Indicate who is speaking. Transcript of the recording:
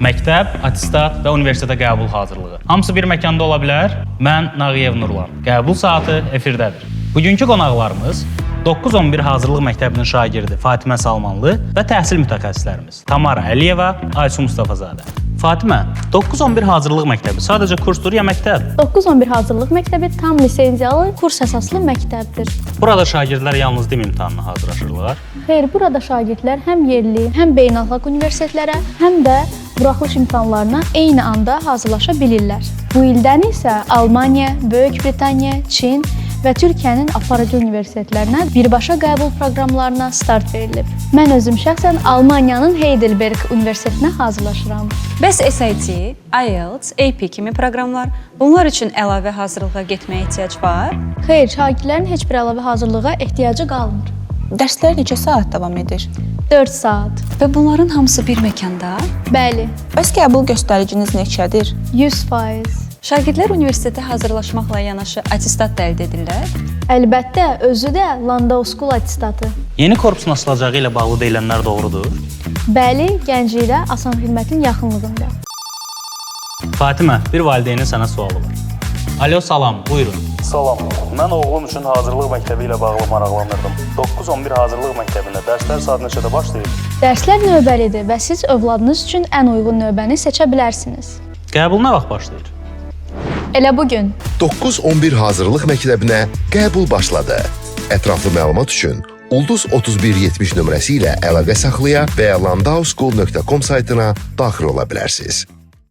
Speaker 1: Məktəb, attestat və universitetə qəbul hazırlığı. Hamısı bir məkanda ola bilər. Mən Nağıyev Nurlan. Qəbul saatı efirdədir. Bugünkü qonaqlarımız 9-11 hazırlıq məktəbinin şagirdi Fatimə Salmanlı və təhsil mütəxəssislərimiz Tamara Əliyeva, Aysu Mustafazadə. Fatimə, 9-11 hazırlıq məktəbi sadəcə kursdur ya məktəb?
Speaker 2: 9-11 hazırlıq məktəbi tam lisenziyalı, kurs əsaslı məktəbdir.
Speaker 1: Burada şagirdlər yalnız dil imtahanına hazırlaşırlar.
Speaker 2: Xeyr, burada şagirdlər həm yerli, həm beynəlxalq universitetlərə, həm də buraxılış imtahanlarına eyni anda hazırlaşa bilirlər. Bu ildən isə Almaniya, Böyük Britaniya, Çin və Türkiyənin aparıcı universitetlərinə birbaşa qəbul proqramlarına start verilib. Mən özüm şəxsən Almaniyanın Heidelberg Universitetinə hazırlaşıram.
Speaker 3: Bəs SAT, IELTS, AP kimi proqramlar, bunlar üçün əlavə hazırlığa getməyə ehtiyac var?
Speaker 2: Xeyr, şagirdlərin heç bir əlavə hazırlığa ehtiyacı qalmır.
Speaker 4: Dərslər neçə saat davam edir?
Speaker 2: 4 saat.
Speaker 3: Və bunların hamısı bir məkanda?
Speaker 2: Bəli,
Speaker 4: Bəs qəbul göstəriciniz neçədir?
Speaker 2: 100%.
Speaker 3: Şagirdlər universitetə hazırlaşmaqla yanaşı attestat da əldə edirlər?
Speaker 2: Əlbəttə, özü də Landau School attestatı.
Speaker 1: Yeni korpusun açılacağı ilə bağlı deyilənlər doğrudur.
Speaker 2: Bəli, Gənclikdə Asan Xidmətin yaxınlığında.
Speaker 1: Fatimə, bir valideynin sənə sualı var. Alo, salam, buyurun.
Speaker 5: Salam, mən oğlum üçün hazırlıq məktəbi ilə bağlı maraqlanırdım. 9-11 hazırlıq məktəbində dərslər saat neçədə başlayır?
Speaker 2: Dərslər növbəlidir və siz övladınız üçün ən uyğun növbəni seçə bilərsiniz.
Speaker 1: Qəbul nə vaxt başlayır?
Speaker 2: Elə bugün.
Speaker 6: 9-11 hazırlıq məktəbinə qəbul başladı. Ətraflı məlumat üçün Ulduz 3170 nömrəsi ilə əlaqə saxlaya və ya landauschool.com saytına daxil ola bilərsiniz.